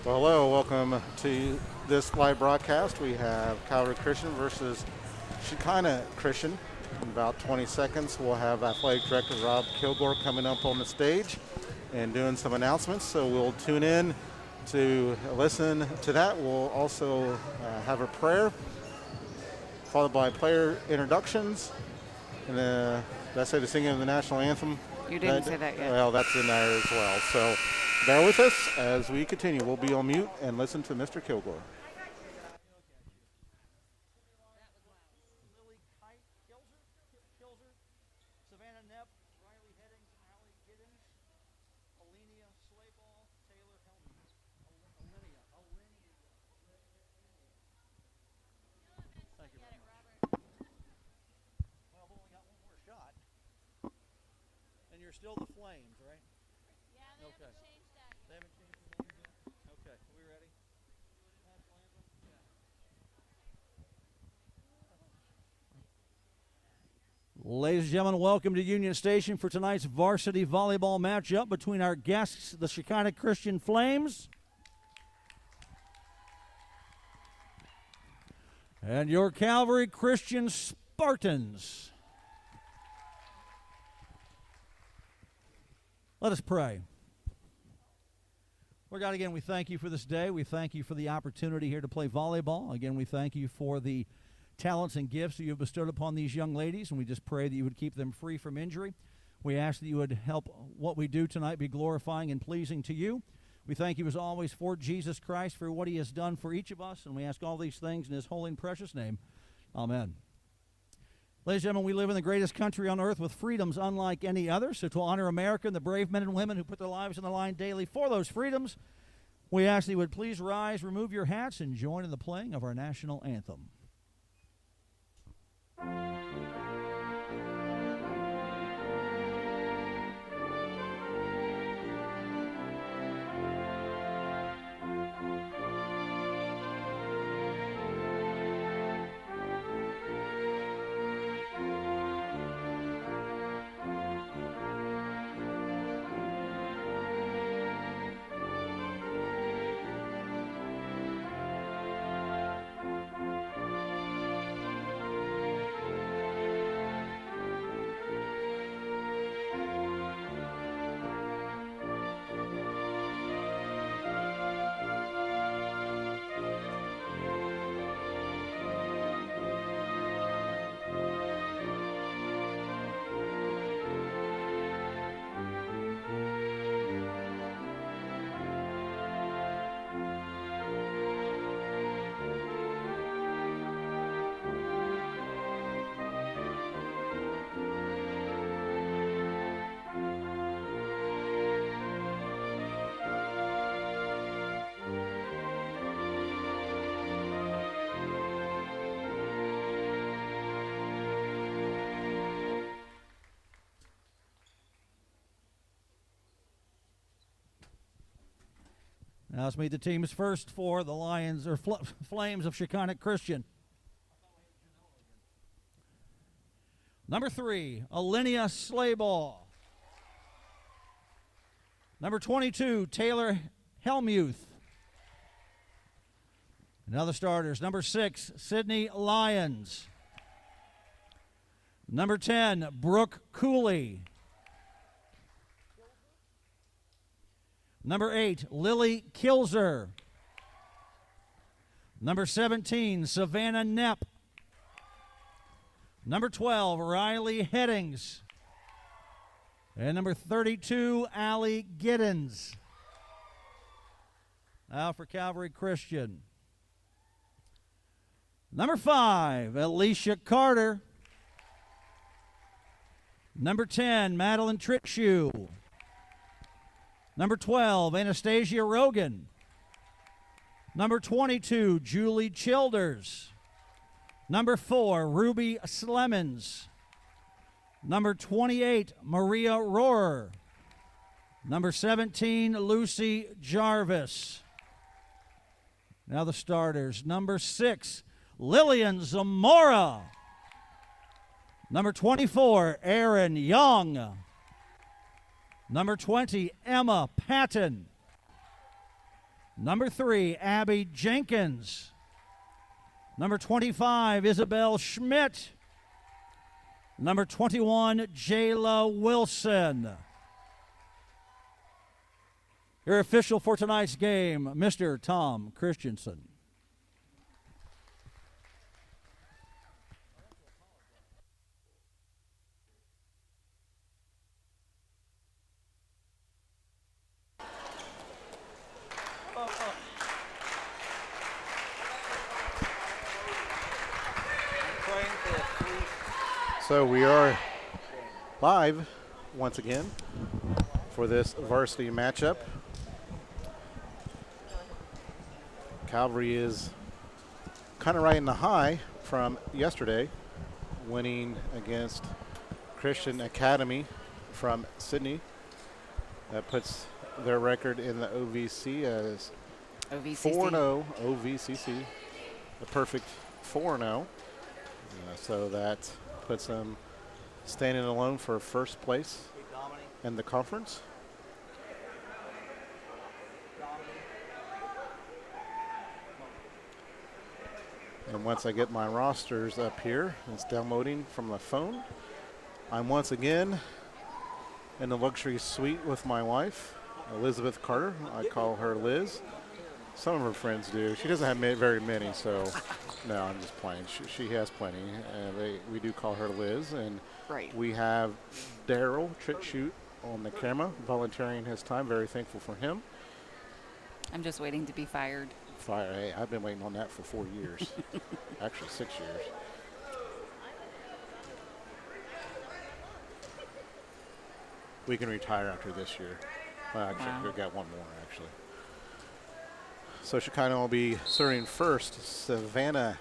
Well, hello, welcome to this live broadcast. We have Calvary Christian versus Shekinah Christian. In about 20 seconds, we'll have Athletic Director Rob Kilgore coming up on the stage and doing some announcements. So we'll tune in to listen to that. We'll also have a prayer, followed by player introductions. And did I say the singing of the national anthem? You didn't say that yet. Well, that's in there as well. So bear with us as we continue. We'll be on mute and listen to Mr. Kilgore. Lily Kilzer, Savannah Nepp, Riley Headings, Allie Giddens, Alenia Slayball, Taylor Helmuth, Alenia. Thank you very much. Well, I've only got one more shot. And you're still the Flames, right? Yeah, they haven't changed that. They haven't changed the name yet? Okay, we ready? National anthem? Yeah. Ladies and gentlemen, welcome to Union Station for tonight's varsity volleyball matchup between our guests, the Shekinah Christian Flames, and your Calvary Christian Spartans. Let us pray. Lord God, again, we thank you for this day. We thank you for the opportunity here to play volleyball. Again, we thank you for the talents and gifts that you have bestowed upon these young ladies, and we just pray that you would keep them free from injury. We ask that you would help what we do tonight be glorifying and pleasing to you. We thank you, as always, for Jesus Christ, for what he has done for each of us, and we ask all these things in his holy and precious name. Amen. Ladies and gentlemen, we live in the greatest country on earth with freedoms unlike any other. So to honor America and the brave men and women who put their lives on the line daily for those freedoms, we ask that you would please rise, remove your hats, and join in the playing of our national anthem. Now let's meet the teams first for the Lions or Flames of Shekinah Christian. Number 3, Alenia Slayball. Number 22, Taylor Helmuth. And other starters, number 6, Sydney Lyons. Number 10, Brooke Cooley. Number 8, Lily Kilzer. Number 17, Savannah Nepp. Number 12, Riley Headings. And number 32, Allie Giddens. Now for Calvary Christian. Number 5, Alicia Carter. Number 10, Madeline Tritshoe. Number 12, Anastasia Rogan. Number 22, Julie Childers. Number 4, Ruby Slemons. Number 28, Maria Rohrer. Number 17, Lucy Jarvis. Now the starters. Number 6, Lillian Zamora. Number 24, Aaron Young. Number 20, Emma Patton. Number 3, Abby Jenkins. Number 25, Isabel Schmidt. Number 21, Jayla Wilson. Your official for tonight's game, Mr. Tom Christensen. So we are live once again for this varsity matchup. Calvary is kind of riding the high from yesterday, winning against Christian Academy from Sydney. That puts their record in the OVC as 4-0, OVCC, a perfect 4-0. So that puts them standing alone for first place in the conference. And once I get my rosters up here, it's downloading from the phone. I'm once again in the luxury suite with my wife, Elizabeth Carter. I call her Liz. Some of her friends do. She doesn't have very many, so no, I'm just playing. She has plenty. We do call her Liz, and we have Daryl Tritshoot on the camera, volunteering his time. Very thankful for him. I'm just waiting to be fired. Hey, I've been waiting on that for 4 years. Actually, 6 years. We can retire after this year. Well, actually, Wow. we've got one more, actually. So Shekinah will be serving first. Savannah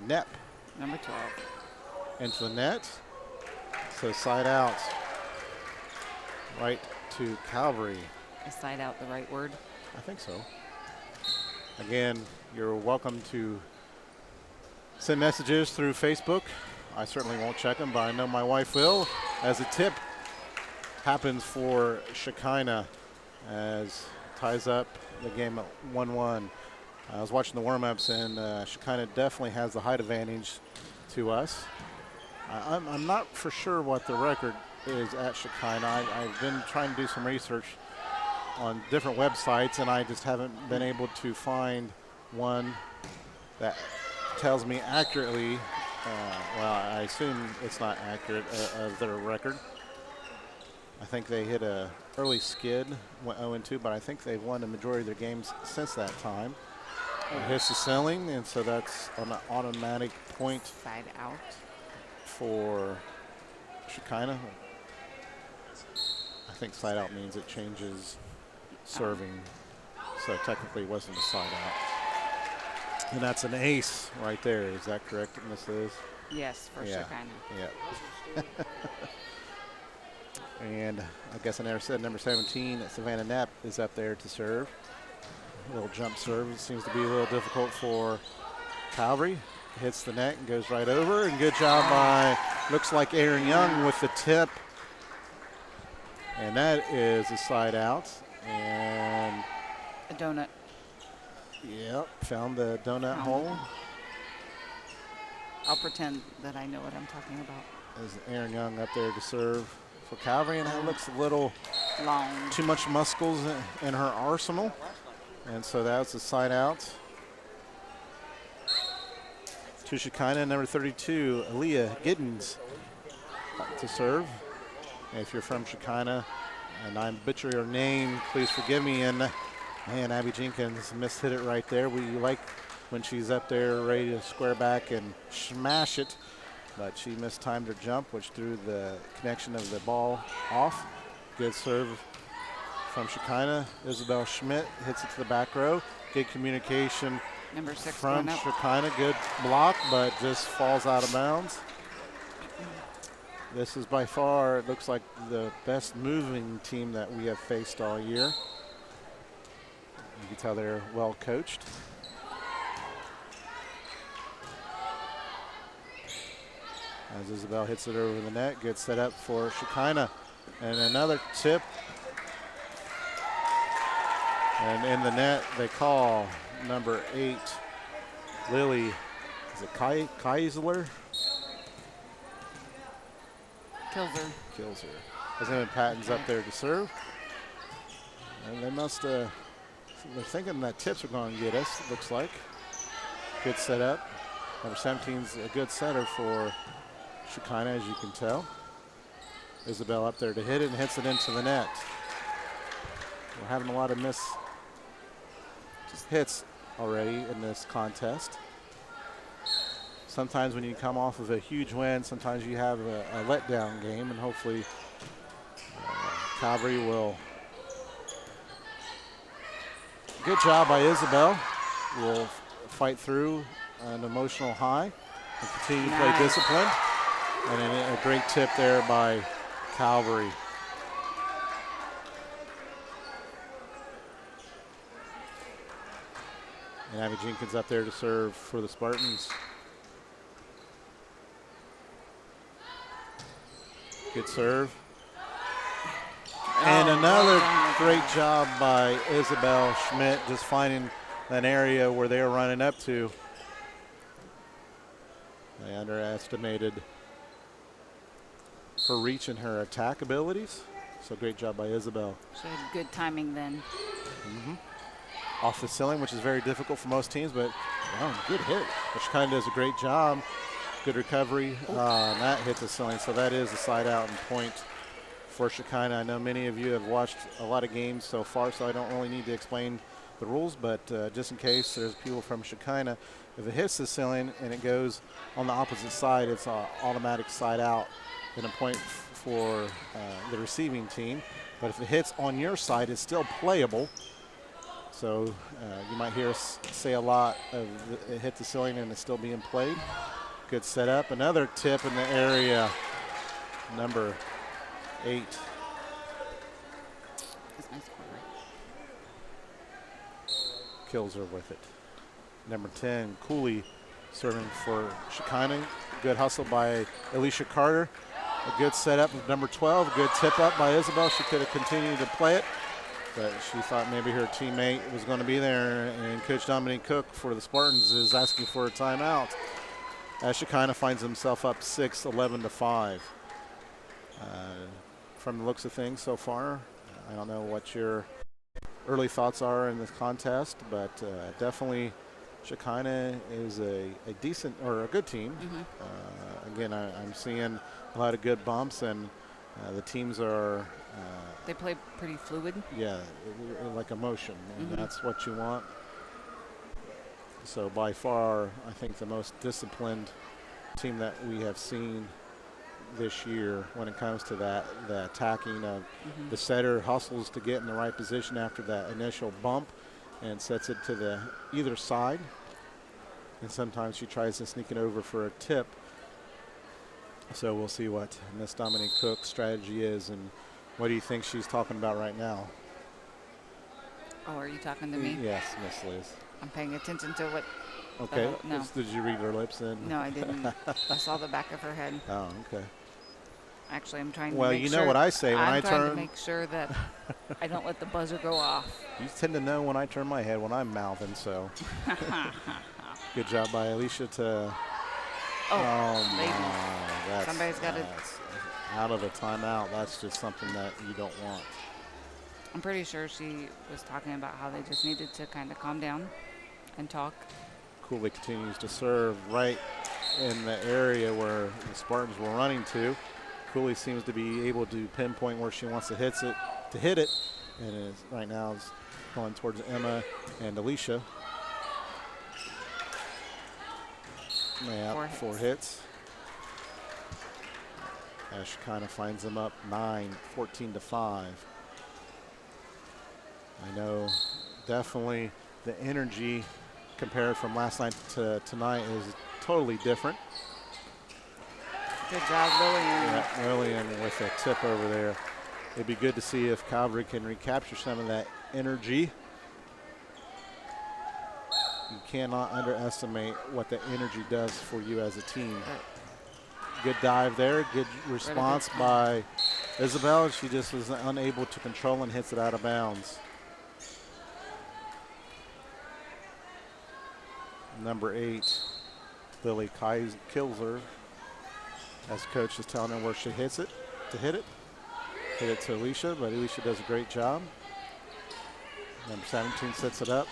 Knepp Number 12. into the net. So side out right to Calvary. Is side out the right word? I think so. Again, you're welcome to send messages through Facebook. I certainly won't check them, but I know my wife will, as a tip happens for Shekinah as ties up the game at 1-1. I was watching the warm-ups, and Shekinah definitely has the height advantage to us. I'm not for sure what the record is at Shekinah. I've been trying to do some research on different websites, and I just haven't been able to find one that tells me accurately. Well, I assume it's not accurate of their record. I think they hit a early skid, went 0-2, but I think they've won the majority of their games since that time. It hits the ceiling, and so that's an automatic point Side out. for Shekinah. I think side out means it changes serving, so technically it wasn't a side out. And that's an ace right there. Is that correct, Miss Liz? Yes, for Shekinah. Yeah. And I guess I never said number 17, Savannah Knepp, is up there to serve. A little jump serve. It seems to be a little difficult for Calvary. Hits the net and goes right over. And good job by, looks like Aaron Young with the tip. And that is a side out. And A donut. yep, found the donut hole. I'll pretend that I know what I'm talking about. There's Aaron Young up there to serve for Calvary, and that looks a little Long. too much muscles in her arsenal. And so that's a side out. To Shekinah, number 32, Aaliyah Giddens to serve. If you're from Shekinah and I butcher your name, please forgive me. And man, Abby Jenkins mishit it right there. We like when she's up there ready to square back and smash it, but she mistimed her jump, which threw the connection of the ball off. Good serve from Shekinah. Isabel Schmidt hits it to the back row. Good communication Number 6 from going up. Shekinah. Good block, but just falls out of bounds. This is by far, it looks like the best moving team that we have faced all year. You can tell they're well coached. As Isabel hits it over the net, good set up for Shekinah. And another tip. And in the net, they call number 8, Lily. Is it Keisler? Kills her. Kills her. President Patton's up there to serve. And they must, they're thinking that tips are going to get us, it looks like. Good setup. Number 17's a good setter for Shekinah, as you can tell. Isabel up there to hit it and hits it into the net. We're having a lot of hits already in this contest. Sometimes when you come off of a huge win, sometimes you have a letdown game, and hopefully Calvary will. Good job by Isabel. Will fight through an emotional high and continue to play disciplined. And a great tip there by Calvary. And Abby Jenkins up there to serve for the Spartans. Good serve. And another great job by Isabel Schmidt, just finding an area where they were running up to. They underestimated her reach and her attack abilities. So great job by Isabel. She had good timing then. Off the ceiling, which is very difficult for most teams, but good hit. Which kind of does a great job. Good recovery. And that hit the ceiling, so that is a side out and point for Shekinah. I know many of you have watched a lot of games so far, so I don't really need to explain the rules, but just in case there's people from Shekinah, if it hits the ceiling and it goes on the opposite side, it's an automatic side out and a point for the receiving team. But if it hits on your side, it's still playable. So you might hear us say a lot of it hit the ceiling and it's still being played. Good setup. Another tip in the area. Number 8. That's nice corner. Kills her with it. Number 10, Cooley serving for Shekinah. Good hustle by Alicia Carter. A good setup of number 12. Good tip up by Isabel. She could have continued to play it, but she thought maybe her teammate was going to be there, and Coach Dominique Cook for the Spartans is asking for a timeout as Shekinah finds himself up 6, 11-5. From the looks of things so far, I don't know what your early thoughts are in this contest, but definitely Shekinah is a decent or a good team. Again, I'm seeing a lot of good bumps, and the teams are they play pretty fluid. Yeah, like emotion, and that's what you want. So by far, I think the most disciplined team that we have seen this year when it comes to that, the attacking of the setter hustles to get in the right position after that initial bump and sets it to the either side. And sometimes she tries to sneak it over for a tip. So we'll see what Miss Dominique Cook's strategy is, and what do you think she's talking about right now? Oh, are you talking to me? Yes, Miss Liz. I'm paying attention to what. Okay. No. Did you read her lips then? No, I didn't. I saw the back of her head. Oh, okay. Actually, I'm trying to Well, make you sure. know what I say when I I'm trying turn. to make sure that I don't let the buzzer go off. You tend to know when I turn my head when I'm mouthing, so. Good job by Alicia to. Oh, lady. My. Somebody's got to. Out of a timeout. That's just something that you don't want. I'm pretty sure she was talking about how they just needed to kind of calm down and talk. Cooley continues to serve right in the area where the Spartans were running to. Cooley seems to be able to pinpoint where she wants to hit it, and is right now is going towards Emma and Alicia. Yeah, 4 hits. Ash kind of finds them up 9, 14-5. I know definitely the energy compared from last night to tonight is totally different. Good job, Lillian. Yeah, Lillian with a tip over there. It'd be good to see if Calvary can recapture some of that energy. You cannot underestimate what the energy does for you as a team. Good dive there. Good response by Isabel. She just was unable to control and hits it out of bounds. number 8, Lily Kilser, as coach is telling her where she hits it, to hit it. Hit it to Alicia, but Alicia does a great job. Number 17 sets it up.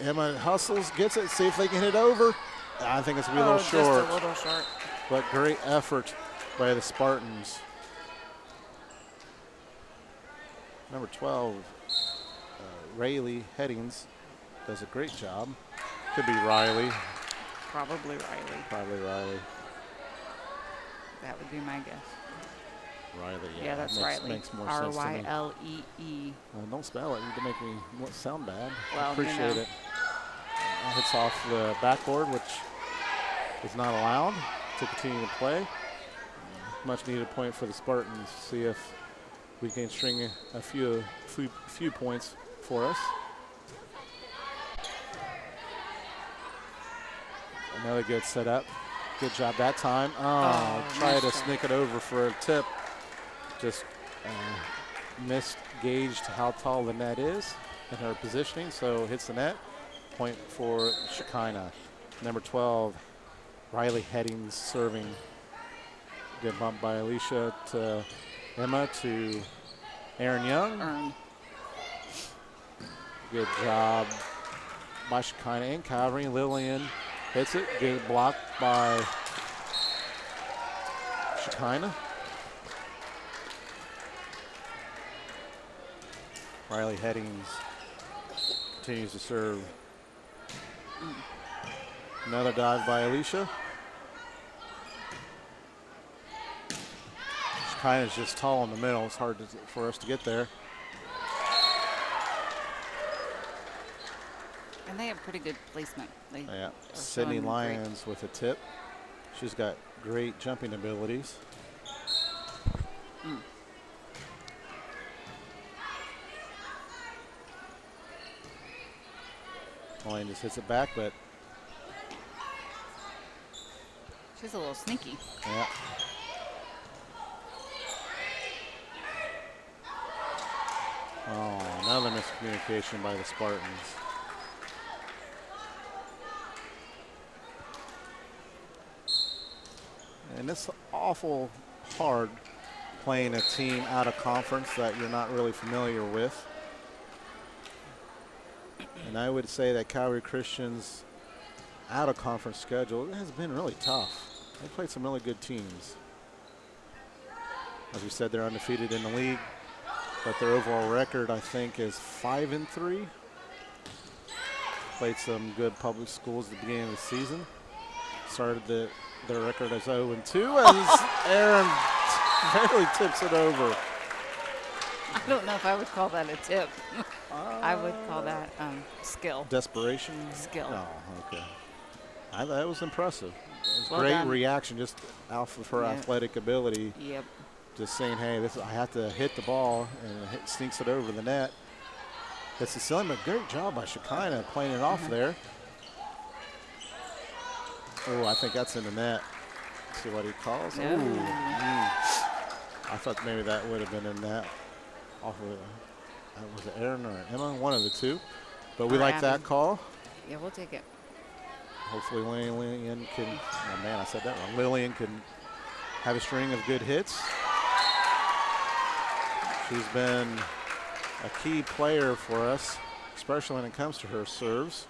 Emma hustles, gets it, see if they can hit over. I think it's going to be a little short. Just a little short. But great effort by the Spartans. Number 12, Rayleigh Headings, does a great job. Could be Riley. Probably Riley. Probably Riley. That would be my guess. Riley, yeah. Yeah, that's Riley. Makes more sense to me. Ryllee. Don't spell it. You make me sound bad. Well, I appreciate you know. it. Hits off the backboard, which is not allowed to continue to play. Much needed point for the Spartans. See if we can string a few points for us. Another good setup. Good job that time. Try to sneak it over for a tip. Just misgauged how tall the net is in her positioning, so hits the net. Point for Shekinah. Number 12, Riley Headings serving. Good bump by Alicia to Emma to Aaron Young. Good job by Shekinah and Calvary. Lillian hits it. Good block by Shekinah. Riley Headings continues to serve. Another dive by Alicia. Shekinah's just tall in the middle. It's hard for us to get there. And they have pretty good placement. Yeah, Sydney Lyons with a tip. She's got great jumping abilities. Lyon just hits it back, but she's a little sneaky. yeah. Oh, another miscommunication by the Spartans. And it's awful hard playing a team out of conference that you're not really familiar with. And I would say that Calvary Christian's out of conference schedule has been really tough. They played some really good teams. As we said, they're undefeated in the league, but their overall record, I think, is 5-3. Played some good public schools at the beginning of the season. Started their record as 0-2 as Aaron barely tips it over. I don't know if I would call that a tip. I would call that skill. Desperation? Skill. Oh, okay. That was impressive. It was Well great done. reaction just off of her athletic ability. Yep. Just saying, hey, I have to hit the ball, and it sneaks it over the net. It's a silly, but great job by Shekinah playing it off there. Oh, I think that's in the net. Let's see what he calls. No. Ooh. I thought maybe that would have been in that. Off of was it Aaron or Emma? One of the two. But we like that call. Yeah, we'll take it. Hopefully Lillian can, oh man, I said that wrong. Lillian can have a string of good hits. She's been a key player for us, especially when it comes to her serves.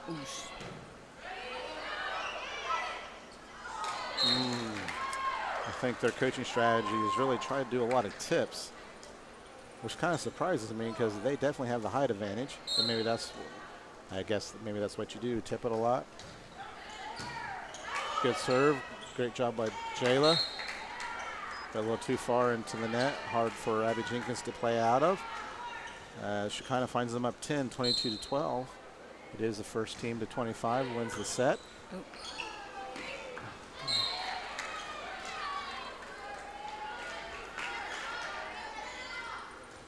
Oosh. I think their coaching strategy is really try to do a lot of tips, which kind of surprises me because they definitely have the height advantage. And maybe I guess maybe that's what you do, tip it a lot. Good serve. Great job by Jayla. Got a little too far into the net. Hard for Abby Jenkins to play out of. Shekinah finds them up 10, 22-12. It is the first team to 25, wins the set. Oh.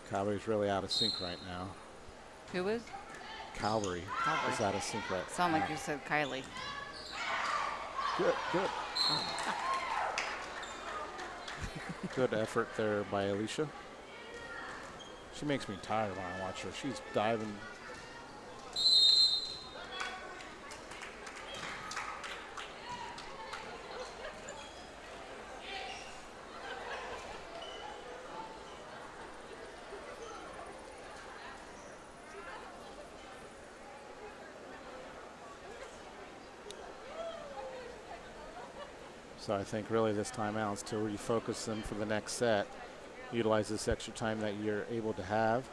Calvary's really out of sync right now. Who is? Calvary is out of sync right now. Sound like you said Kylie. Good. Good effort there by Alicia. She makes me tired when I watch her. She's diving. So I think really this timeout is to refocus them for the next set. Utilize this extra time that you're able to have.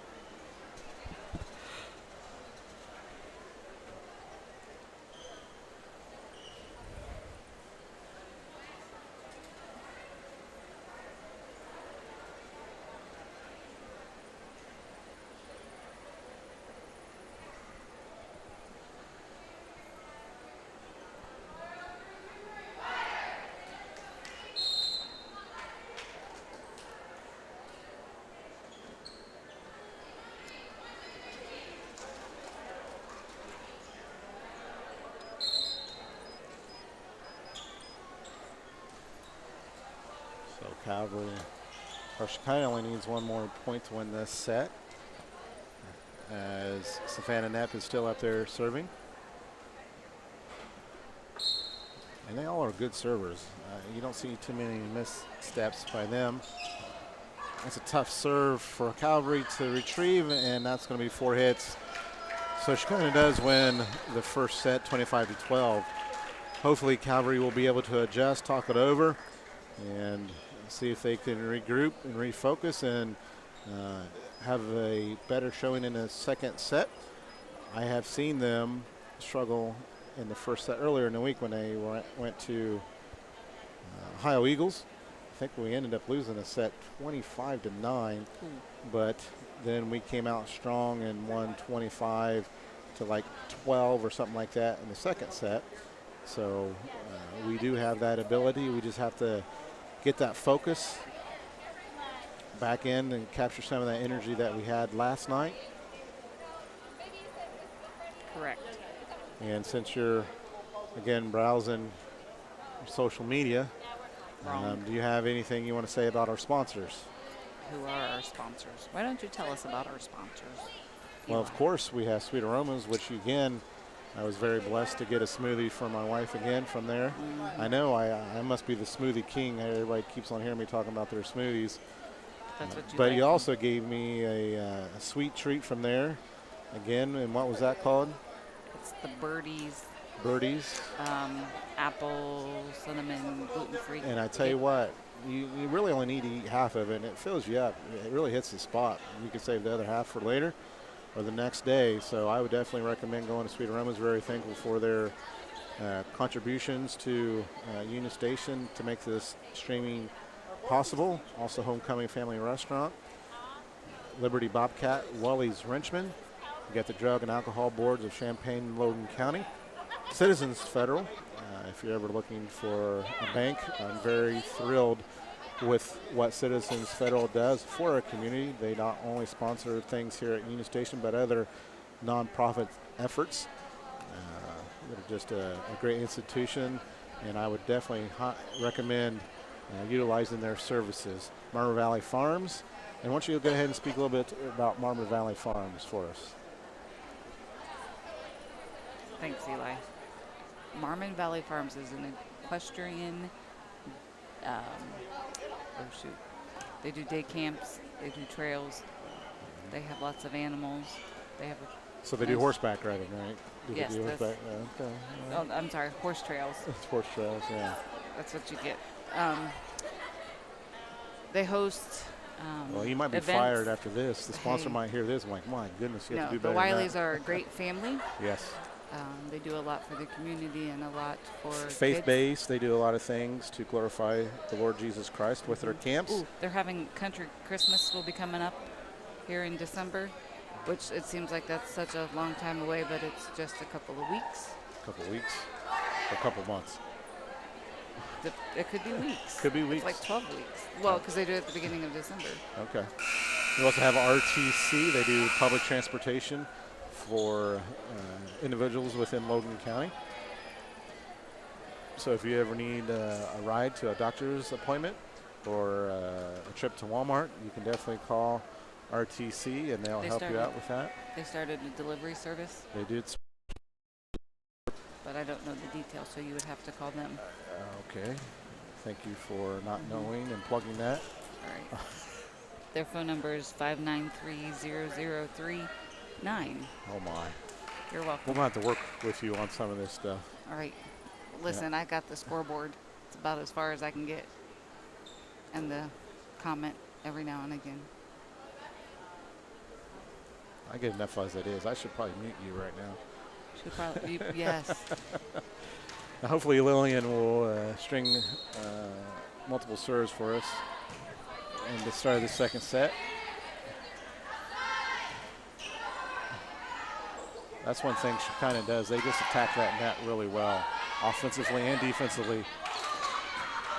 Calvary, or Shekinah only needs one more point to win this set, as Savannah Knapp is still up there serving. And they all are good servers. You don't see too many missteps by them. It's a tough serve for Calvary to retrieve, and that's going to be 4 hits. So Shekinah does win the first set, 25-12. Hopefully Calvary will be able to adjust, talk it over, and see if they can regroup and refocus and have a better showing in the second set. I have seen them struggle in the first set earlier in the week when they went to Ohio Eagles. I think we ended up losing a set 25-9, but then we came out strong and won 25 to like 12 or something like that in the second set. So we do have that ability. We just have to get that focus back in and capture some of that energy that we had last night. Correct. And since you're, again, browsing social media, do you have anything you want to say about our sponsors? Who are our sponsors? Why don't you tell us about our sponsors? Well, of course, we have Sweet Aromas, which, again, I was very blessed to get a smoothie from my wife again from there. Mm-hmm. I know I must be the smoothie king. Everybody keeps on hearing me talking about their smoothies. That's what you But like. you also gave me a sweet treat from there. Again, and what was that called? It's the Birdies. Birdies. Apple, cinnamon, gluten-free. And I tell you what, you really only need to eat half of it, and it fills you up. It really hits the spot. You can save the other half for later or the next day. So I would definitely recommend going to Sweet Aromas. Very thankful for their contributions to Union Station to make this streaming possible. Also Homecoming Family Restaurant, Liberty Bobcat, Wally's Wrenchman. You got the Drug and Alcohol Boards of Champaign and Logan County. Citizens Federal. If you're ever looking for a bank, I'm very thrilled with what Citizens Federal does for our community. They not only sponsor things here at Union Station, but other nonprofit efforts. They're just a great institution, and I would definitely recommend utilizing their services. Marmor Valley Farms, and why don't you go ahead and speak a little bit about Marmor Valley Farms for us? Thanks, Eli. Marmon Valley Farms is an equestrian, they do day camps, they do trails, they have lots of animals, they have So they do horseback riding, right? Do Yes, they do that's- horseback? Okay. oh, I'm sorry, horse trails. It's horse trails, yeah. That's what you get. They host Well, you might be events. fired after this. The sponsor Hey. might hear this. I'm like, my goodness, you have No, to do the better than Wileys that. are a great family. Yes. They do a lot for the community and a lot for kids. Faith-based, they do a lot of things to glorify the Lord Jesus Christ with their camps. Ooh, they're having Country Christmas will be coming up here in December, which it seems like that's such a long time away, but it's just a couple of weeks. A couple weeks, a couple months. It could be weeks. Could be weeks. It's like 12 weeks. Well, because they do it at the beginning of December. Okay. We also have RTC. They do public transportation for individuals within Logan County. So if you ever need a ride to a doctor's appointment or a trip to Walmart, you can definitely call RTC, and they'll They help you started. out with that. They started a delivery service, They did. but I don't know the details, so you would have to call them. Okay. Thank you for not knowing and plugging that. All right. Their phone number is 593-0039. Oh, my. You're We're welcome. going to have to work with you on some of this stuff. All right. Listen, I got the scoreboard. It's about as far as I can get. And the comment every now and again. I get enough as it is. I should probably mute you right now. Should probably, yes. Now hopefully Lillian will string multiple serves for us and the start of the second set. That's one thing Shekinah does. They just attack that net really well, offensively and defensively.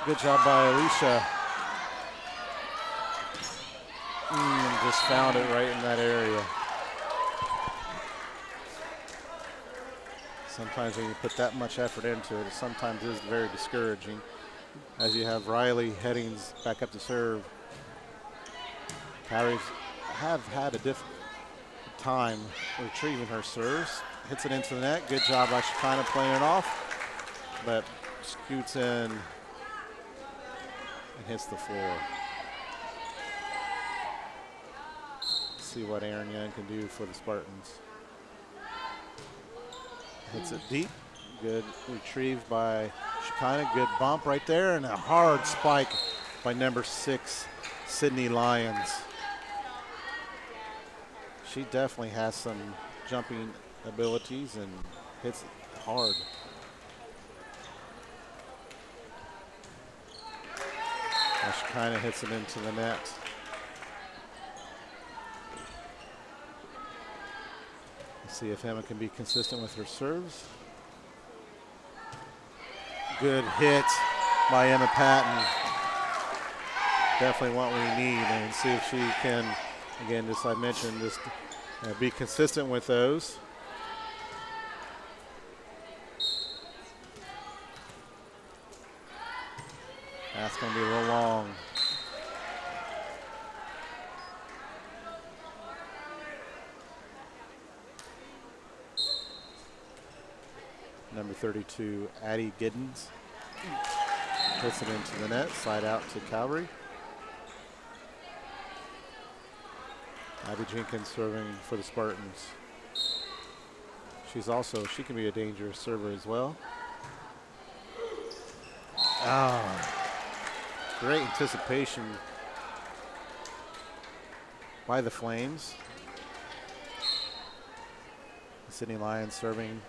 Good job by Alicia. Just found it right in that area. Sometimes when you put that much effort into it, it sometimes is very discouraging. As you have Riley Headings back up to serve. Calvary's have had a difficult time retrieving her serves. Hits it into the net. Good job by Shekinah playing it off. But scoots in and hits the floor. See what Aaron Young can do for the Spartans. Hits it deep. Good retrieve by Shekinah. Good bump right there, and a hard spike by number 6, Sydney Lyons. She definitely has some jumping abilities and hits it hard. Now Shekinah hits it into the net. See if Emma can be consistent with her serves. Good hit by Emma Patton. Definitely what we need, and see if she can, again, just I mentioned, just be consistent with those. That's going to be a little long. Number 32, Addie Giddens. Puts it into the net, side out to Calvary. Abby Jenkins serving for the Spartans. She can be a dangerous server as well. Great anticipation by the Flames. Sydney Lyons serving.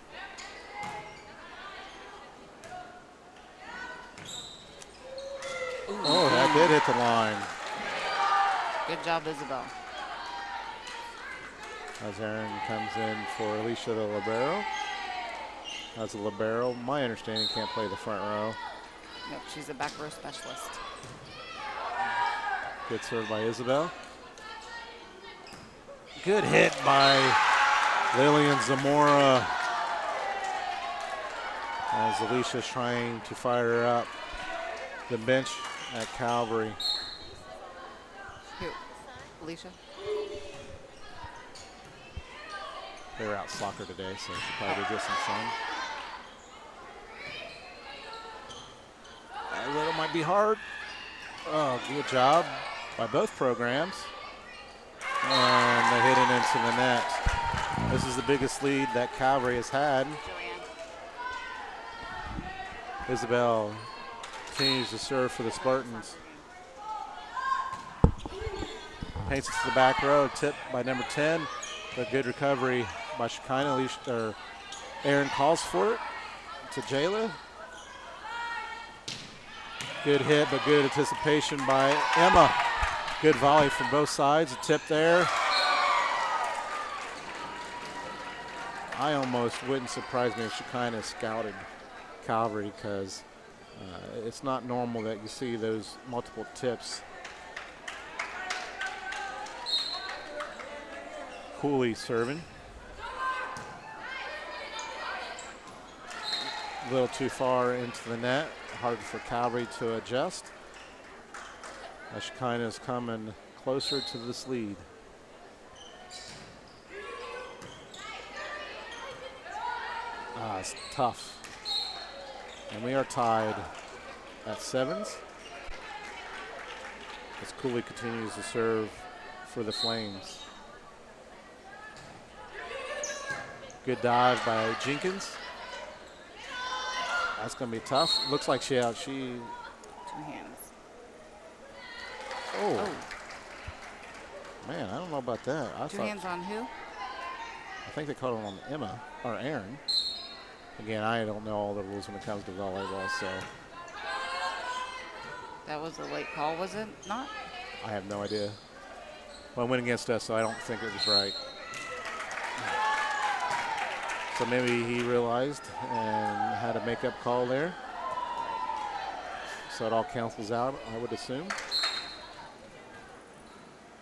Oh, that did hit the line. Good job, Isabel. As Aaron comes in for Alicia the libero. As a libero, my understanding, can't play the front row. Nope, she's a back row specialist. Good serve by Isabel. Good hit by Lillian Zamora. As Alicia's trying to fire her up. The bench at Calvary. Who? Alicia? They were out soccer today, so she probably did get some sun. That little might be hard. Oh, good job by both programs. And they hit it into the net. This is the biggest lead that Calvary has had. Isabel continues to serve for the Spartans. Paints it to the back row, tipped by number 10. But good recovery by Shekinah. Aaron calls for it to Jayla. Good hit, but good anticipation by Emma. Good volley from both sides. A tip there. I almost wouldn't surprise me if Shekinah scouted Calvary, because it's not normal that you see those multiple tips. Cooley serving. A little too far into the net. Hard for Calvary to adjust. Shekinah is coming closer to this lead. It's tough. And we are tied at 7s. As Cooley continues to serve for the Flames. Good dive by Jenkins. That's going to be tough. Looks like she. 2 hands. Oh. Man, I don't know about that. 2 hands on who? I think they called it on Emma or Aaron. Again, I don't know all the rules when it comes to volleyball, so. That was a late call, was it not? I have no idea. Well, it went against us, so I don't think it was right. So maybe he realized and had a makeup call there. So it all cancels out, I would assume.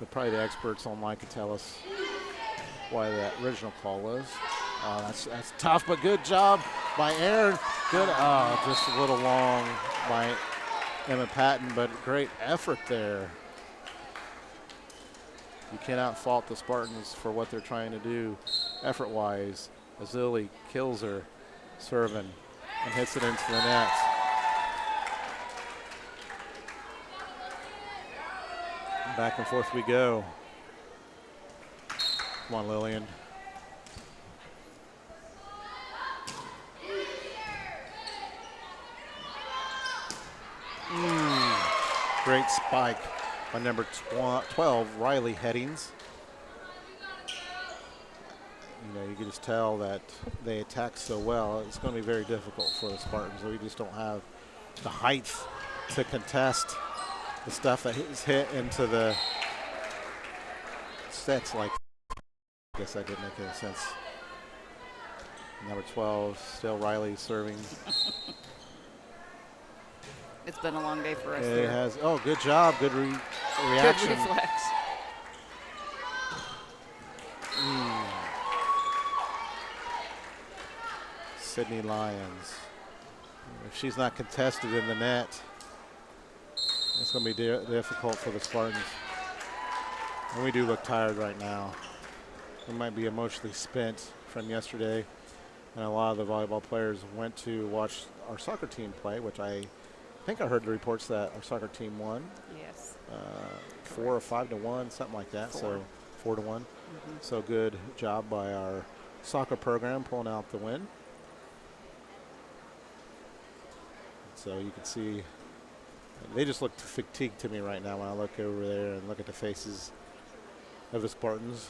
But probably the experts online could tell us why that original call was. That's tough, but good job by Aaron. Good, just a little long by Emma Patton, but great effort there. You cannot fault the Spartans for what they're trying to do effort-wise. Azili kills her serving and hits it into the net. Back and forth we go. Come on, Lillian. Great spike by number 12, Riley Headings. You know, you can just tell that they attack so well. It's going to be very difficult for the Spartans. We just don't have the height to contest the stuff that is hit into the sets like. I guess that didn't make any sense. Number 12, still Riley serving. It's been a long day for us. It there. has. Oh, good job. Good reaction. Good reflex. Sydney Lyons. If she's not contested in the net, it's going to be difficult for the Spartans. And we do look tired right now. We might be emotionally spent from yesterday. And a lot of the volleyball players went to watch our soccer team play, which I think I heard the reports that our soccer team won. Yes. 4 or 5-1, something like that. 4. So 4-1. So good job by our soccer program pulling out the win. So you can see they just look fatigued to me right now when I look over there and look at the faces of the Spartans.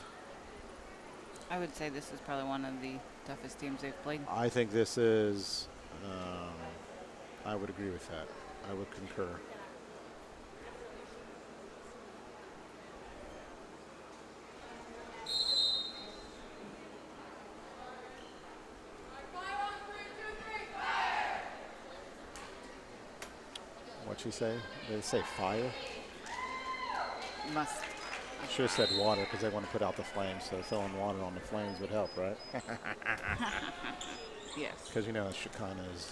I would say this is probably one of the toughest teams they've played. I think this is, I would agree with that. I would concur. What'd she say? Did they say fire? Must. I should have said water because they want to put out the flames, so throwing water on the flames would help, right? Yes. Because you know Shekinah is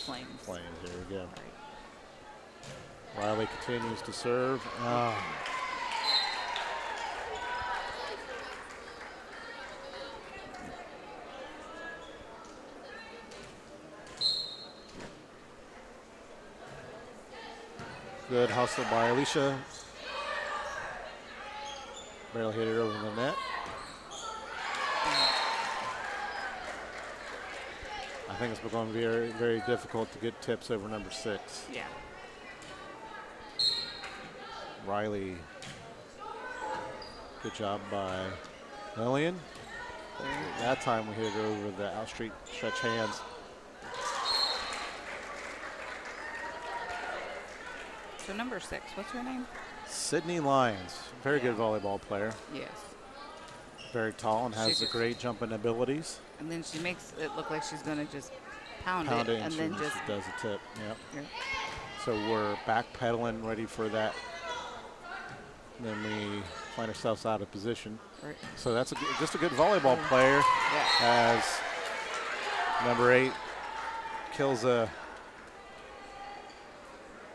Flames. Flames. Here we go. Right. Riley continues to serve. Good hustle by Alicia. Barely hit it over the net. I think it's going to be very, very difficult to get tips over number 6. Yeah. Riley. Good job by Lillian. That time we hit it over the out street stretch hands. So number 6, what's her name? Sydney Lyons, very good volleyball player. Yes. Very tall and has She's the great jumping abilities. And then she makes it look like she's going to just pound Pound it, it and she then just does a tip. Yep. Yeah. So we're backpedaling, ready for that. Then we find ourselves out of position. Right. So that's just a good volleyball player. Yeah. As number 8 kills a.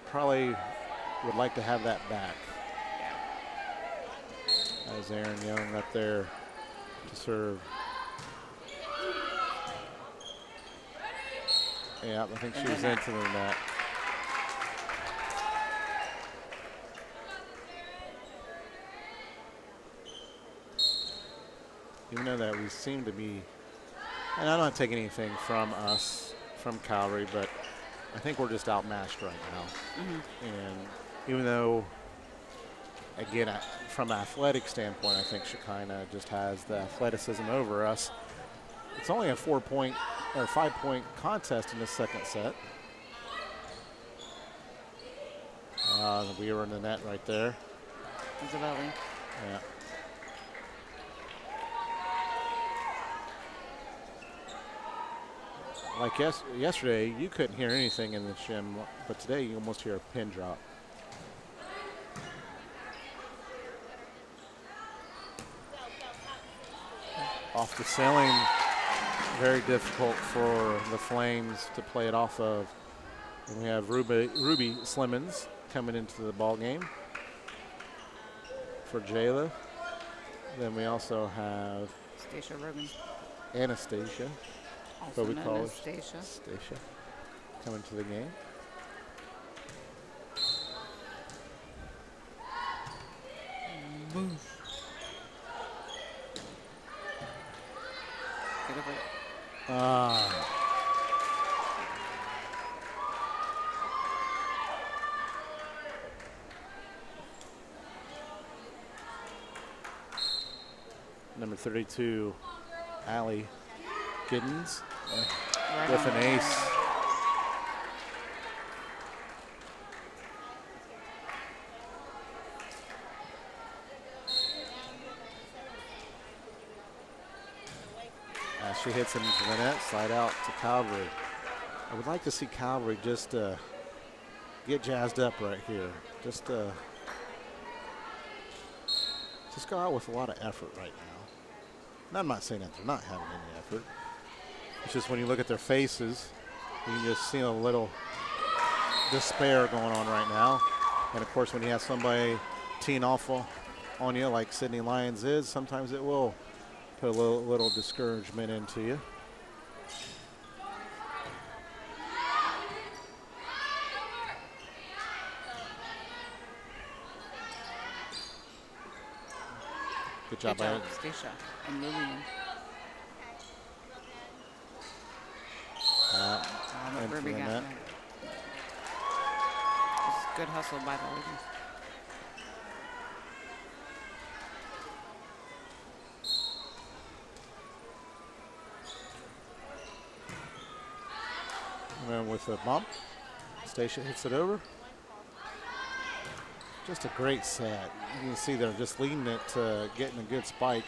Probably would like to have that back. As Aaron Young up there to serve. Yeah, I think she And was then into the net. Even though that we seem to be, and I'm not taking anything from us, from Calvary, but I think we're just outmatched right now. And even though, again, from an athletic standpoint, I think Shekinah just has the athleticism over us. It's only a 4-point or 5-point contest in the second set. We were in the net right there. It's a volley. Yeah. Like yesterday, you couldn't hear anything in the gym, but today you almost hear a pin drop. Off the ceiling, very difficult for the Flames to play it off of. And we have Ruby Slimmons coming into the ball game for Jayla. Then we also have Stacia Rogan. Anastasia. Also What we known call as her Stacia. Stacia coming to the game. Get over it. Number 32, Allie Giddens Right with on an the line. ace. As she hits into the net, slide out to Calvary. I would like to see Calvary just get jazzed up right here. Just go out with a lot of effort right now. And I'm not saying that they're not having any effort. It's just when you look at their faces, you can just see a little despair going on right now. And of course, when you have somebody teeing off on you like Sydney Lyons is, sometimes it will put a little discouragement into you. Good job by Stacia and Lillian. into Ruby the got net. it. It's good hustle by the ladies. And then with a bump, Stacia hits it over. Just a great set. You can see they're just leading it to getting a good spike.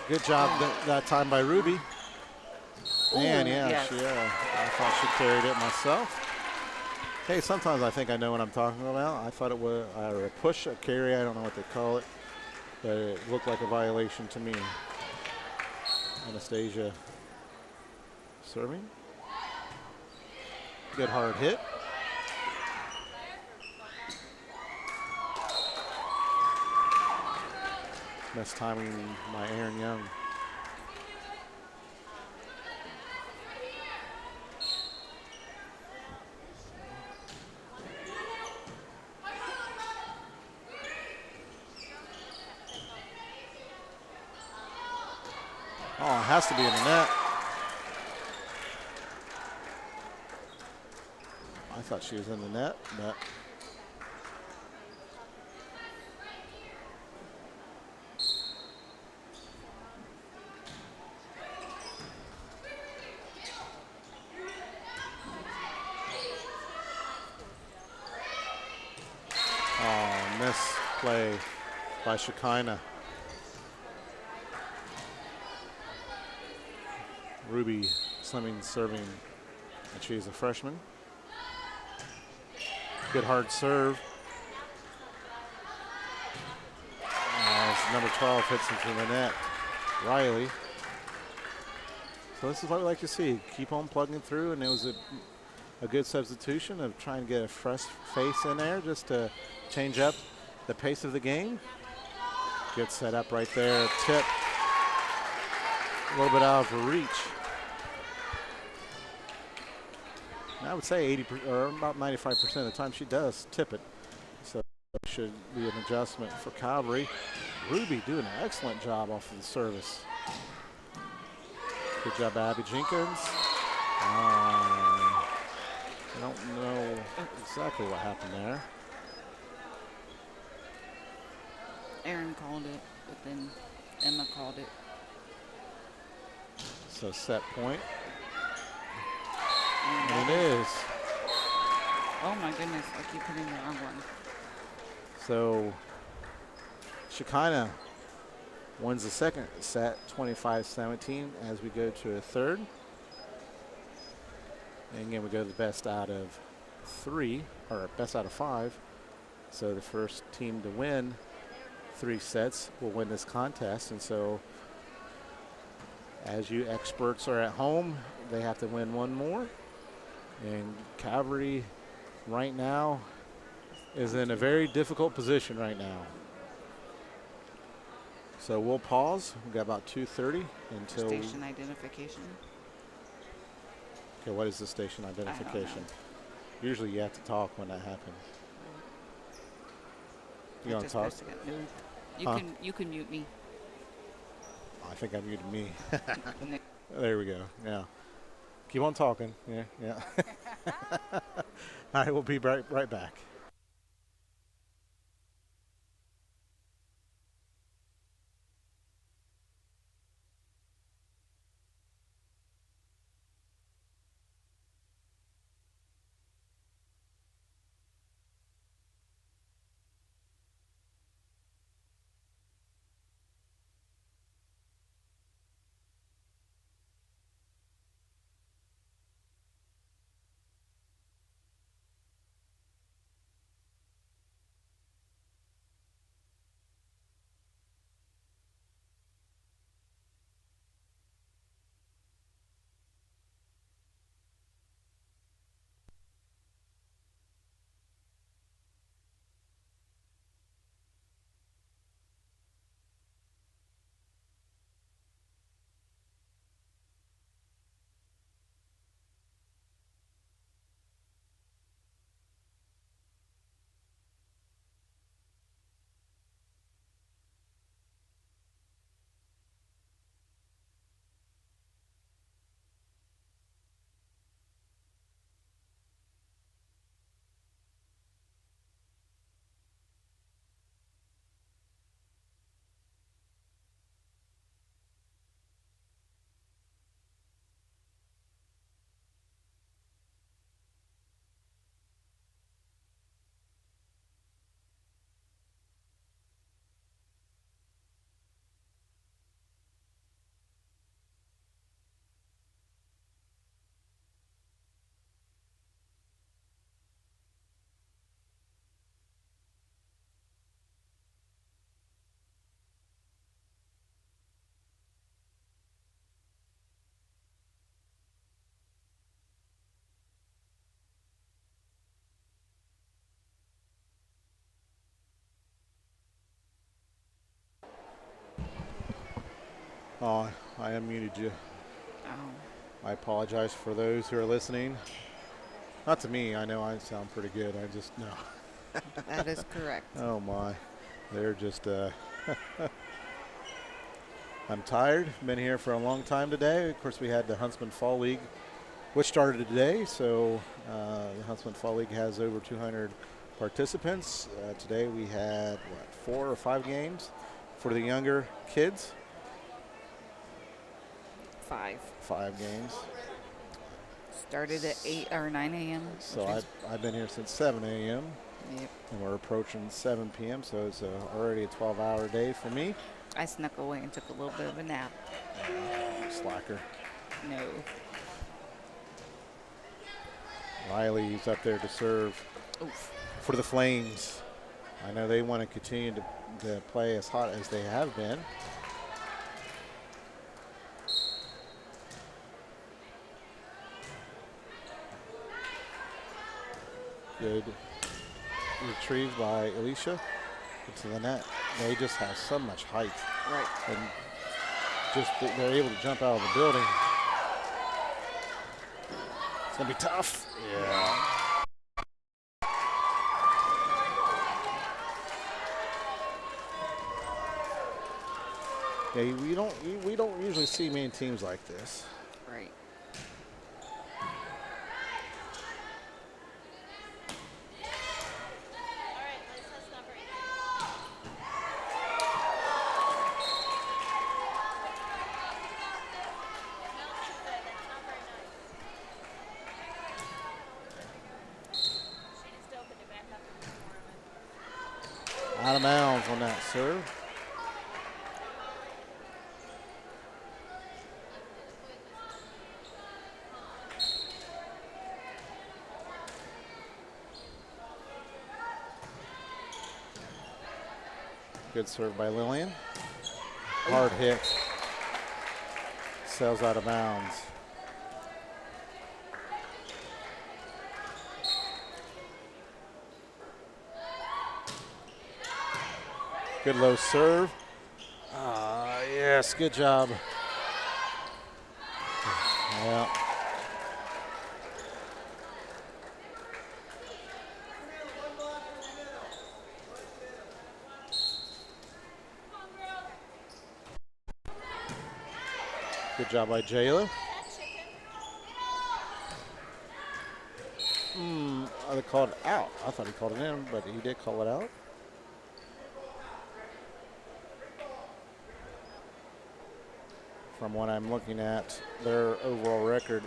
Good job that time by Ruby. Man, yeah, yes. I thought she carried it myself. Hey, sometimes I think I know what I'm talking about. I thought it was either a push, a carry, I don't know what they call it, but it looked like a violation to me. Anastasia serving. Good hard hit. Best timing by Aaron Young. Oh, it has to be in the net. I thought she was in the net, but misplay by Shekinah. Ruby Slimming serving, and she's a freshman. Good hard serve. As number 12 hits into the net, Riley. So this is what we like to see. Keep on plugging through, and it was a good substitution of trying to get a fresh face in there just to change up the pace of the game. Good set up right there. Tip. A little bit out of reach. I would say 80 or about 95% of the time she does tip it. So it should be an adjustment for Calvary. Ruby doing an excellent job off of the service. Good job, Abby Jenkins. I don't know exactly what happened there. Aaron called it, but then Emma called it. So set point. And it is. Oh my goodness, I keep hitting the wrong one. So Shekinah wins the second set, 25-17, as we go to a third. And again, we go to the best out of 3, or best out of 5. So the first team to win 3 sets will win this contest. And so as you experts are at home, they have to win 1 more. And Calvary right now is in a very difficult position right now. So we'll pause. We've got about 2:30 until. Station identification. Okay, what is the station identification? Usually you have to talk when that happens. You want to talk? You can mute me. I think I muted me. There we go. Yeah. Keep on talking. Yeah, yeah. All right, we'll be right back. Oh, I unmuted you. Oh. I apologize for those who are listening. Not to me. I know I sound pretty good. I just no. That is correct. Oh my, they're just. I'm tired. Been here for a long time today. Of course, we had the Huntsman Fall League, which started today. So the Huntsman Fall League has over 200 participants. Today we had 4 or 5 games for the younger kids. 5 games. Started at 8 or 9 a.m. So I've been here since 7 a.m. Yep. And we're approaching 7 p.m. So it's already a 12-hour day for me. I snuck away and took a little bit of a nap. Slacker. No. Riley's up there to serve Oof. for the Flames. I know they want to continue to play as hot as they have been. Good retrieve by Alicia into the net. They just have so much height. Right. And just they're able to jump out of the building. going to be tough. Yeah. Yeah, we don't usually see many teams like this. Right. All right, Liz has number 8. No, too good. That's number 9. She just opened it back up and more of it. Out of bounds on that serve. Good serve by Lillian. Hard hit. Sails out of bounds. Good low serve. Yes, good job. Yeah. Good job by Jayla. They called it out. I thought he called it in, but he did call it out. From what I'm looking at, their overall record,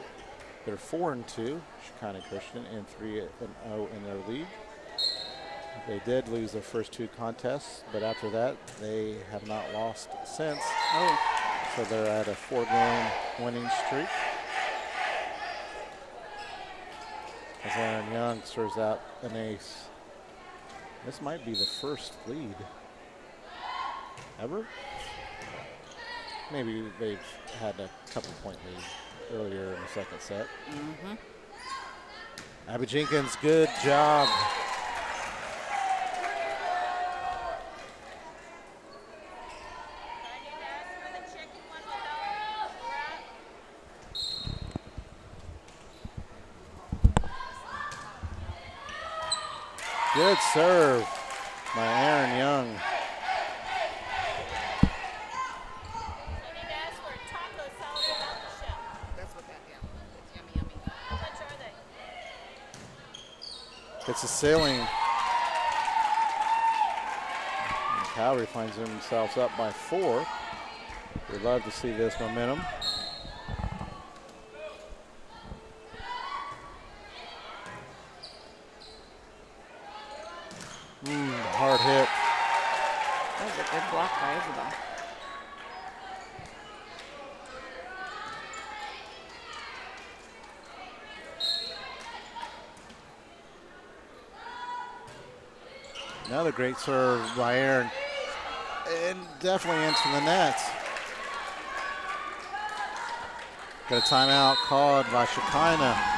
they're 4-2, Shekinah Christian, and 3-0 in their league. They did lose their first 2 contests, but after that, they have not lost since. Oh. So they're at a 4-game winning streak. As Aaron Young serves out an ace. This might be the first lead ever. Maybe they've had a couple-point lead earlier in the second set. Mm-hmm. Abby Jenkins, good job. Good serve by Aaron Young. You need to ask for taco salad without the shell. That's what that, yeah. It's yummy, yummy. How much are they? It's a sailing. And Calvary finds themselves up by 4. We'd love to see this momentum. Hard hit. That was a good block by Isabel. Another great serve by Aaron. And definitely into the net. Got a timeout called by Shekinah.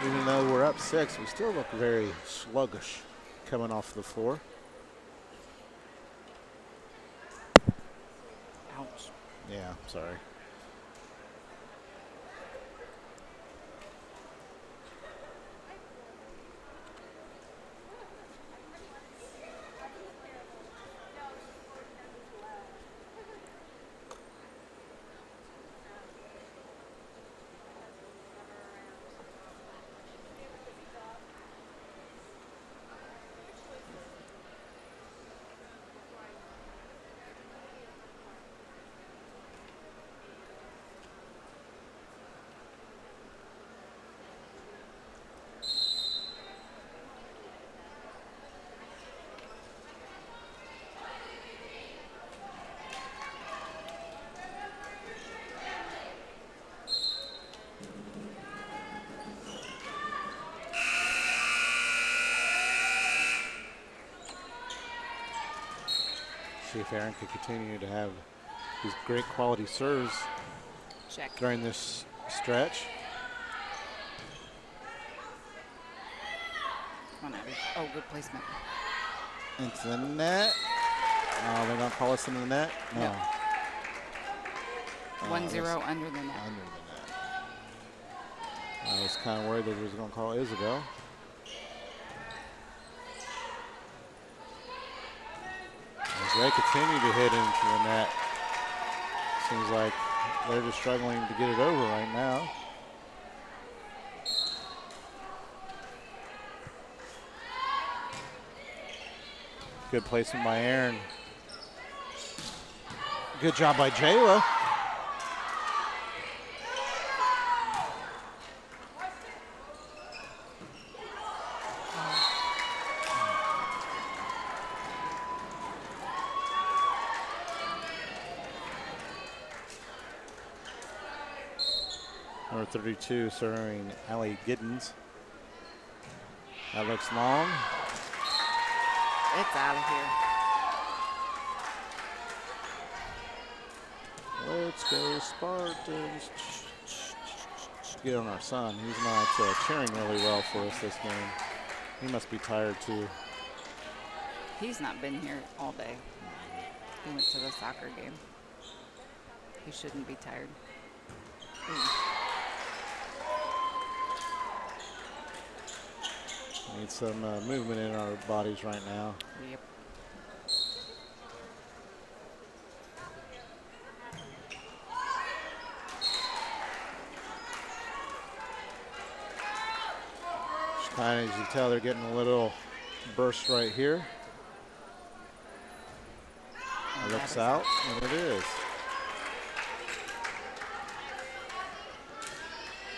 Even though we're up 6, we still look very sluggish coming off the floor. Ouch. Yeah, sorry. See if Aaron can continue to have these great quality serves Check. during this stretch. Come on, Abby. Oh, good placement. Into the net. Oh, they're going to call us into the net? No. No. 1-0 under the net. Under the net. I was kind of worried that he was going to call Isabel. As they continue to hit into the net, seems like they're just struggling to get it over right now. Good placement by Aaron. Good job by Jayla. Number 32 serving Allie Giddens. That looks long. It's out of here. Let's go Spartans. Get on our son. He's not cheering really well for us this game. He must be tired too. He's not been here all day. He went to the soccer game. He shouldn't be tired. Need some movement in our bodies right now. Yep. Kind of, as you tell, they're getting a little burst right here. It looks out, and it is.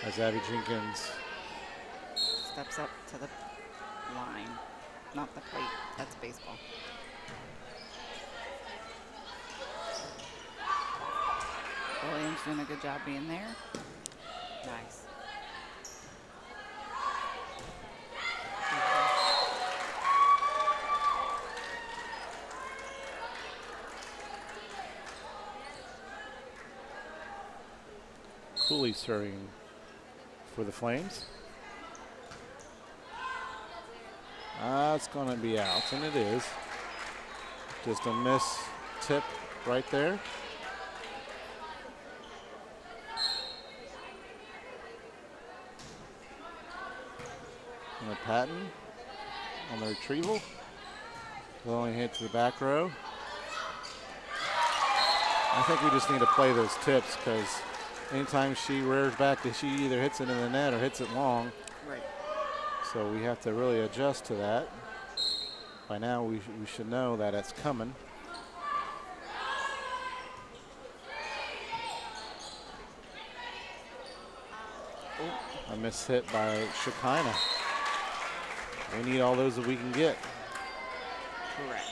As Abby Jenkins Steps up to the line, not the plate. That's baseball. Williams doing a good job being there. Nice. Cooley serving for the Flames. It's going to be out, and it is. Just a miss tip right there. And a Patton on the retrieval. Blowing hit to the back row. I think we just need to play those tips because anytime she rears back, she either hits it in the net or hits it long. Right. So we have to really adjust to that. By now, we should know that it's coming. Ooh. A missed hit by Shekinah. We need all those that we can get. Correct.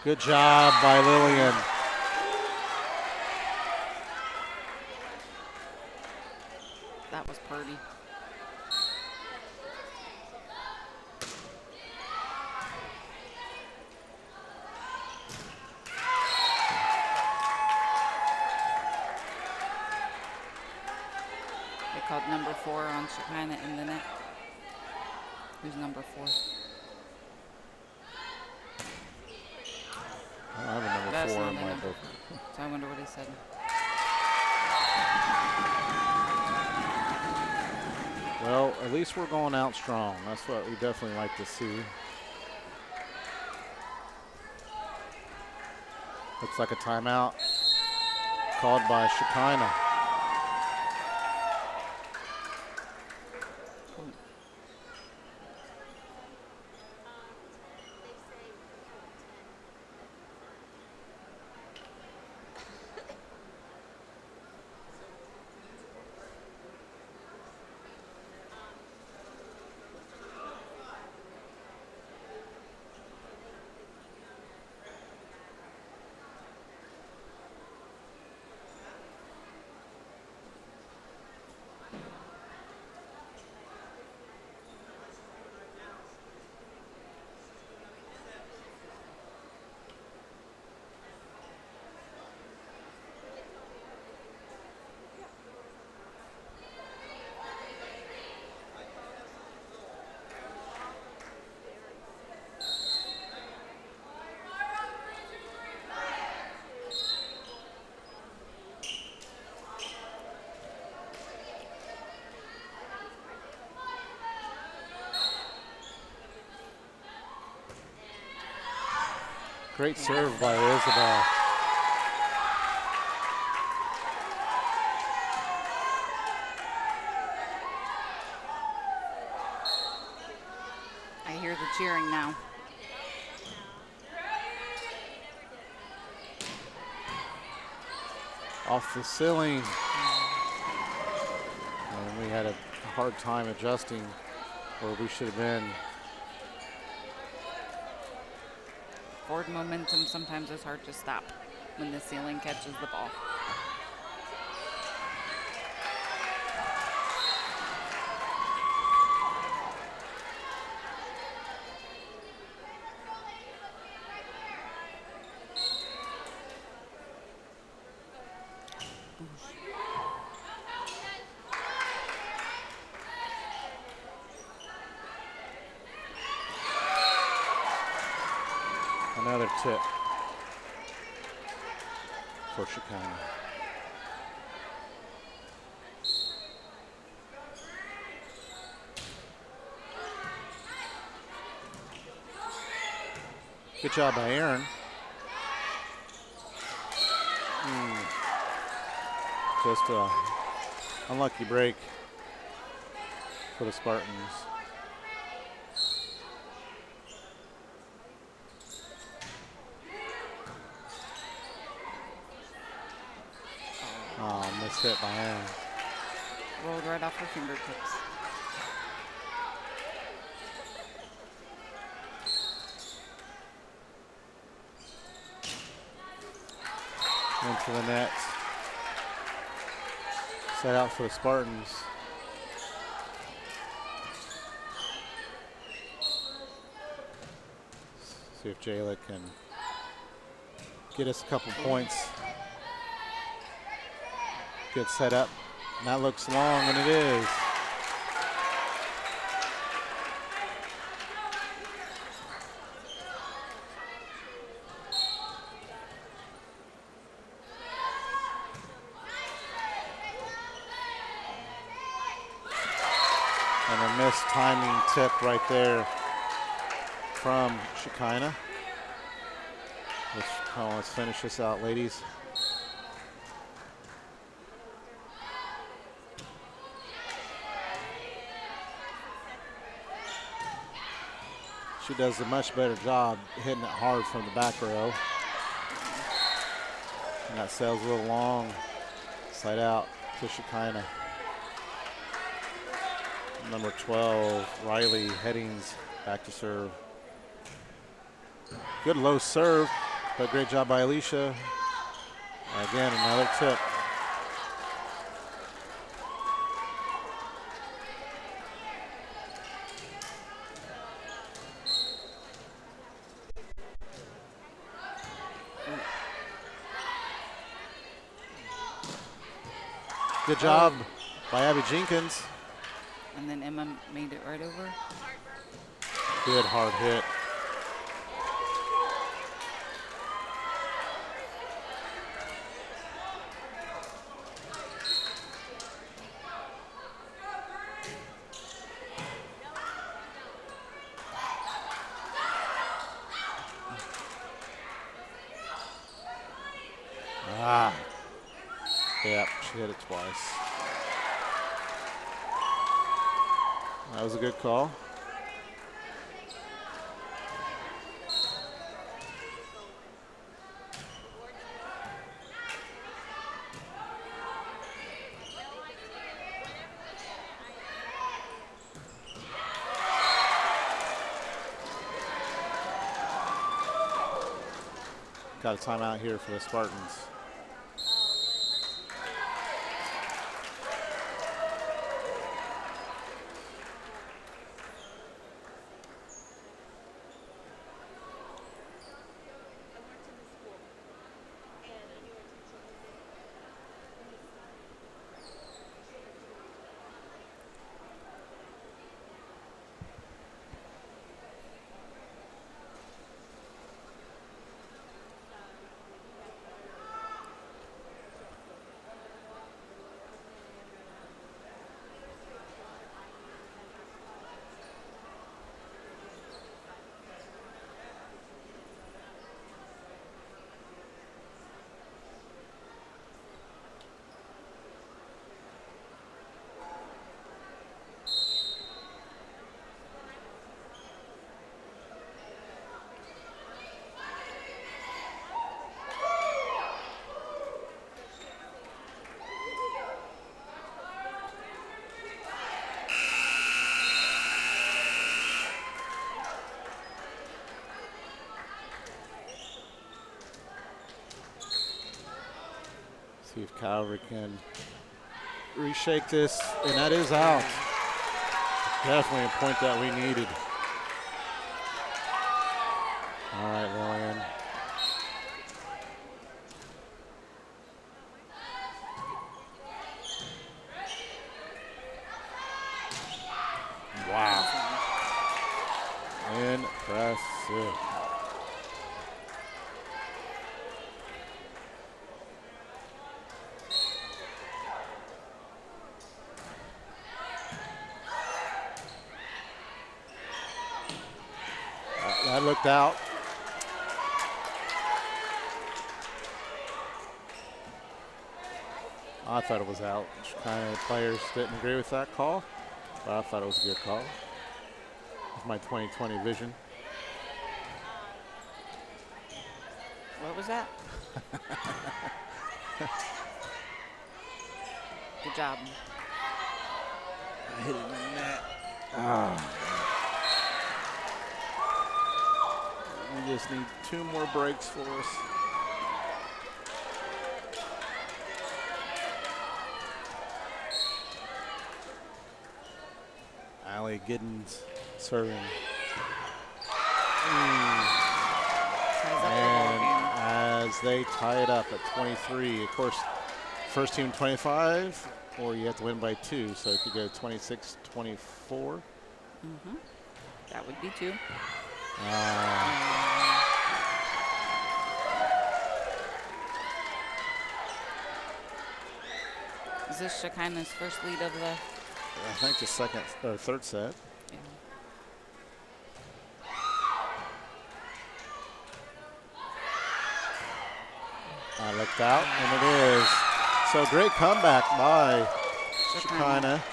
Good job by Lillian. That was Purdy. They called number 4 on Shekinah in the net. Who's number 4? I don't have a number That's 4 not in the my number. book. So I wonder what he said. Well, at least we're going out strong. That's what we definitely like to see. Looks like a timeout called by Shekinah. Great serve by Isabel. I hear the cheering now. Off the ceiling. And we had a hard time adjusting where we should have been. Forward momentum sometimes is hard to stop when the ceiling catches the ball. Another tip for Shekinah. Good job by Aaron. Just a unlucky break for the Spartans. Oh, missed hit by Aaron. Rolled right off her fingertips. Into the net. Set out for the Spartans. See if Jayla can get us a couple points. Good setup. And that looks long, and it is. And a missed timing tip right there from Shekinah. Let's finish this out, ladies. She does a much better job hitting it hard from the back row. And that sails a little long. Side out to Shekinah. Number 12, Riley Headings, back to serve. Good low serve, but great job by Alicia. Again, another tip. Good job by Abby Jenkins. And then Emma made it right over. Good hard hit. Yep, she hit it twice. That was a good call. Got a timeout here for the Spartans. See if Calvary can reshake this, and that is out. Definitely a point that we needed. All right, Lillian. Wow. Impressive. That looked out. I thought it was out. Kind of players didn't agree with that call, but I thought it was a good call. With my 2020 vision. What was that? Good job. I hit it in the net. Oh. We just need 2 more breaks for us. Allie Giddens serving. And as they tie it up at 23, of course, first team 25, or you have to win by 2, so it could go 26-24. That would be 2. Is this Shekinah's first lead of the? I think the second or third set. Yeah. I looked out, and it is. So great comeback by Shekinah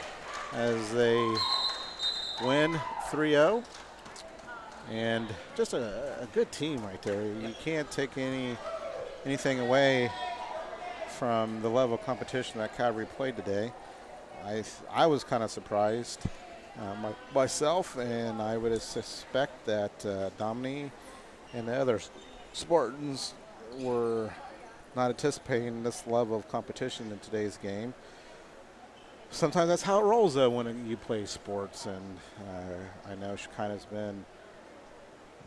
as they win 3-0. And just a good team right there. You can't take anything away from the level of competition that Calvary played today. I was kind of surprised myself, and I would suspect that Domini and the other Spartans were not anticipating this level of competition in today's game. Sometimes that's how it rolls, though, when you play sports. And I know Shekinah's been,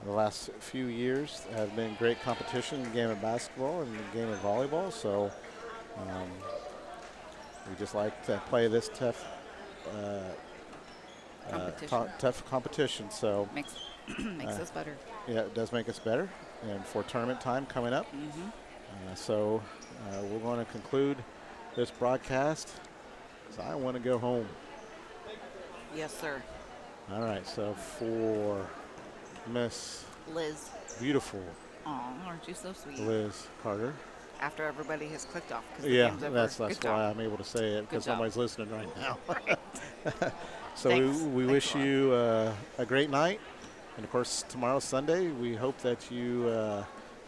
the last few years, have been great competition in the game of basketball and the game of volleyball. So we just like to play this tough competition. So Makes us better. Yeah, it does make us better. And for tournament time coming up. So we're going to conclude this broadcast because I want to go home. Yes, sir. All right, so for Miss Liz. Beautiful Oh, aren't you so sweet? Liz Carter. After everybody has clicked off. 'Cause the Yeah, game's over. that's Good why job. I'm able to say it, because job. somebody's listening right now. So Thanks. we Thanks wish a lot. you a great night. And, of course, tomorrow's Sunday. We hope that you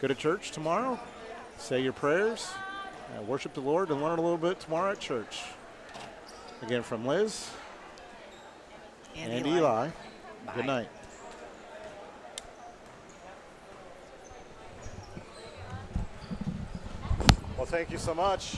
go to church tomorrow, say your prayers, worship the Lord, and learn a little bit tomorrow at church. Again, from Liz and Eli. Bye. Good night. Well, thank you so much.